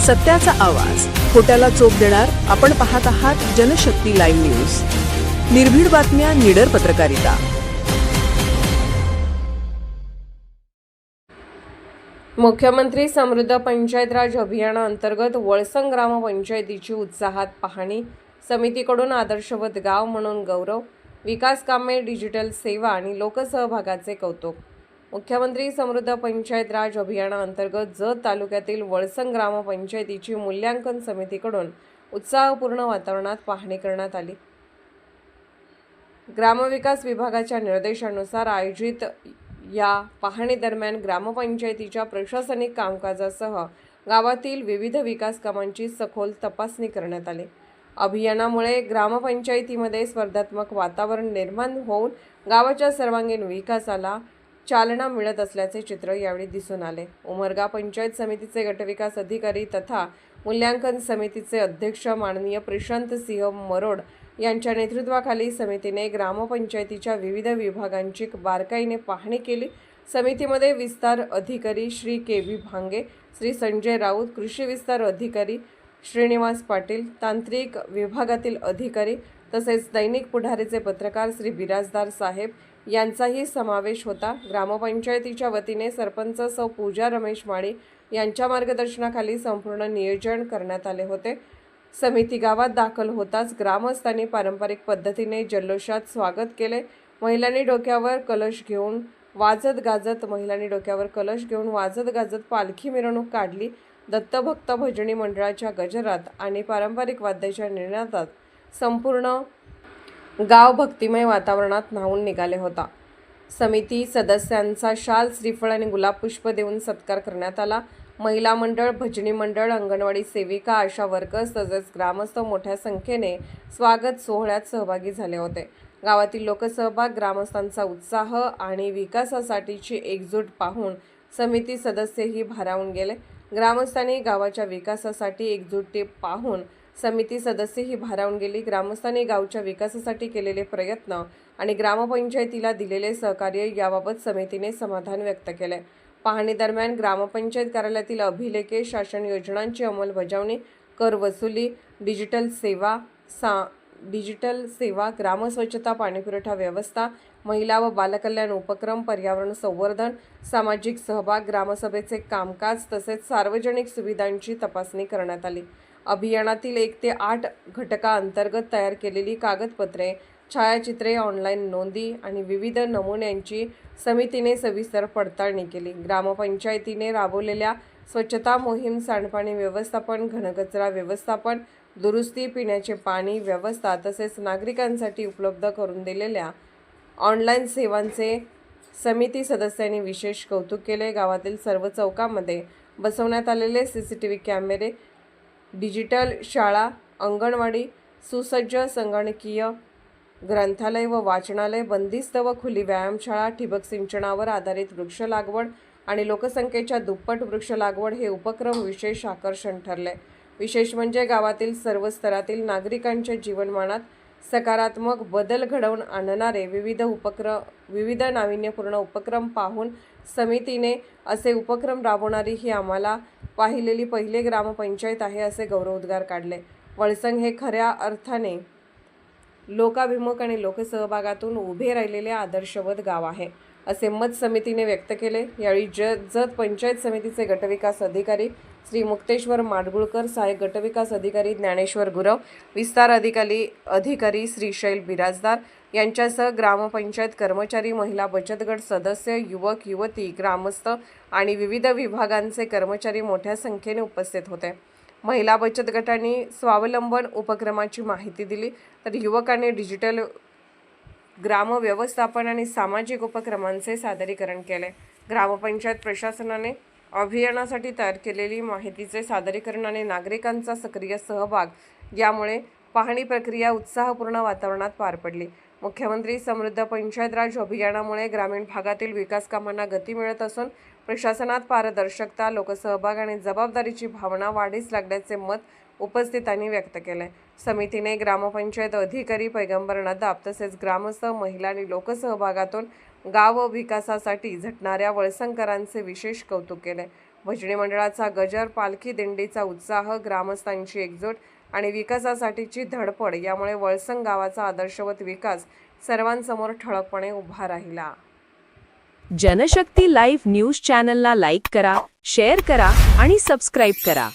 सत्याचा आवाज, खोट्याला चोप देणार. आपण पाहत आहात जनशक्ती लाईव्ह न्यूज. निर्भीड बातम्या, निडर पत्रकारिता. मुख्यमंत्री समृद्ध पंचायत राज अभियानाअंतर्गत वळसंग ग्रामपंचायतीची उत्साहात पाहणी. समितीकडून आदर्शवत गाव म्हणून गौरव. विकास कामे, डिजिटल सेवा आणि लोकसहभागाचे कौतुक. मुख्यमंत्री समृद्ध पंचायत राज अभियानाअंतर्गत जत तालुक्यातील वळसंग ग्रामपंचायतीची मूल्यांकन समितीकडून उत्साहपूर्ण वातावरणात पाहणी करण्यात आली. ग्रामविकास विभागाच्या निर्देशानुसार आयोजित या पाहणी दरम्यान ग्रामपंचायतीच्या प्रशासनिक कामकाजासह गावातील विविध विकास कामांची सखोल तपासणी करण्यात आली. अभियानामुळे ग्रामपंचायतीमध्ये स्पर्धात्मक वातावरण निर्माण होऊन गावाच्या सर्वांगीण विकासाला चालना मिळत असल्याचे चित्र यावेळी दिसून आले. उमरगा पंचायत समितीचे गटविकास अधिकारी तथा मूल्यांकन समितीचे अध्यक्ष माननीय प्रशांत सिंह मरोड यांच्या नेतृत्वाखाली समितीने ग्रामपंचायतीच्या विविध विभागांची बारकाईने पाहणी केली. समितीमध्ये विस्तार अधिकारी श्री के.व्ही. भांगे, श्री संजय राऊत, कृषी विस्तार अधिकारी श्रीनिवास पाटील, तांत्रिक विभागातील अधिकारी तसेच दैनिक पुढारीचे पत्रकार श्री बिराजदार साहेब यांचाही समावेश होता. ग्रामपंचायतीच्या वतीने सरपंच सौ पूजा रमेश माळी यांच्या मार्गदर्शनाखाली संपूर्ण नियोजन करण्यात आले होते. समिती गावात दाखल होताच ग्रामस्थांनी पारंपरिक पद्धतीने जल्लोषात स्वागत केले. महिलांनी डोक्यावर कलश घेऊन वाजत गाजत पालखी मिरवणूक काढली. दत्तभक्त भजनी मंडळाच्या गजरात आणि पारंपरिक वाद्याच्या निनादात संपूर्ण गाव भक्तिमय वातावरणात न्हावून निघाले होता. समिती सदस्यांचा शाल, श्रीफळ आणि गुलाब पुष्प देऊन सत्कार करण्यात आला. महिला मंडळ, भजनी मंडळ, अंगणवाडी सेविका, आशा वर्कर्स तसेच ग्रामस्थ मोठ्या संख्येने स्वागत सोहळ्यात सहभागी झाले होते. गावातील लोकसहभाग, ग्रामस्थांचा उत्साह आणि विकासासाठीची एकजूट पाहून समिती सदस्यही भारावून गेले. ग्रामस्थांनी गावाच्या विकासासाठी एकजुटी पाहून समिती सदस्यही भारावून गेली. ग्रामस्थांनी गावच्या विकासासाठी केलेले प्रयत्न आणि ग्रामपंचायतीला दिलेले सहकार्य याबाबत समितीने समाधान व्यक्त केले. पाहणी दरम्यान ग्रामपंचायत कार्यालयातील अभिलेखे, शासन योजनांची अंमलबजावणी, कर वसुली, डिजिटल सेवा, ग्रामस्वच्छता, पाणीपुरवठा व्यवस्था, महिला व बालकल्याण उपक्रम, पर्यावरण संवर्धन, सामाजिक सहभाग, ग्रामसभेचे कामकाज तसेच सार्वजनिक सुविधांची तपासणी करण्यात आली. अभियानातील 1 ते 8 घटकांअंतर्गत तयार केलेली कागदपत्रे, छायाचित्रे, ऑनलाईन नोंदी आणि विविध नमुन्यांची समितीने सविस्तर पडताळणी केली. ग्रामपंचायतीने राबवलेल्या स्वच्छता मोहीम, सांडपाणी व्यवस्थापन, घनकचरा व्यवस्थापन, दुरुस्ती, पिण्याचे पाणी व्यवस्था तसेच नागरिकांसाठी उपलब्ध करून दिलेल्या ऑनलाईन सेवांचे समिती सदस्यांनी विशेष कौतुक केले. गावातील सर्व चौकांमध्ये बसवण्यात आलेले CCTV कॅमेरे, डिजिटल शाळा, अंगणवाडी, सुसज्ज संगणकीय ग्रंथालय व वाचनालय, बंदिस्त व खुली व्यायामशाळा, ठिबक सिंचनावर आधारित वृक्ष लागवड आणि लोकसंख्येच्या दुप्पट वृक्ष लागवड हे उपक्रम विशेष आकर्षण ठरले. विशेष म्हणजे गावातील सर्व स्तरातील नागरिकांच्या जीवनमानात सकारात्मक बदल घडवून आणणारे विविध नाविन्यपूर्ण उपक्रम पाहून समितीने असे उपक्रम राबवणारी ही आम्हाला पाहिलेली पहिली ग्रामपंचायत आहे असे गौरवोद्गार काढले. वळसंग हे खऱ्या अर्थाने लोकाभिमुख आणि लोकसहभागातून उभे राहिलेले आदर्शवत गाव आहे असे मत समितीने व्यक्त केले. यावेळी जत पंचायत समितीचे गटविकास अधिकारी श्री मुक्तेश्वर माडगुळकर, सहाय्यक गटविकास अधिकारी ज्ञानेश्वर गुरव, विस्तार अधिकारी श्री शैल बिराजदार यांच्यासह ग्रामपंचायत कर्मचारी, महिला बचत गट सदस्य, युवक युवती, ग्रामस्थ आणि विविध विभागांचे कर्मचारी मोठ्या संख्येने उपस्थित होते. महिला बचत गटांनी स्वावलंबन उपक्रमाची माहिती दिली तर युवकांनी डिजिटल ग्राम व्यवस्थापन आणि सामाजिक उपक्रमांचे सादरीकरण केले. ग्रामपंचायत प्रशासनाने अभियानासाठी तयार केलेली माहितीचे सादरीकरण आणि नागरिकांचा सक्रिय सहभाग यामुळे पाहणी प्रक्रिया उत्साहपूर्ण वातावरणात पार पडली. मुख्यमंत्री समृद्ध पंचायत राज अभियानामुळे ग्रामीण भागातील विकास कामांना गती मिळत असून प्रशासनात पारदर्शकता, लोकसहभाग आणि जबाबदारीची भावना वाढीस लागल्याचे मत उपस्थितांनी व्यक्त केले. समितीने ग्रामपंचायत अधिकारी, पैगंबर नदाब तसेच ग्रामस्थ, महिला आणि लोकसहभागातून गाव विकासासाठी झटणाऱ्या वळसंगकरांचे विशेष कौतुक केले. भजनी मंडळाचा गजर, पालखी दिंडीचा उत्साह, ग्रामस्थांची एकजूट आणि विकासासाठीची धडपड यामुळे वळसंग गावाचा आदर्शवत विकास सर्वांसमोर ठळकपणे उभा राहिला. जनशक्ती लाईव्ह न्यूज चॅनलला लाईक करा, शेअर करा आणि सबस्क्राईब करा.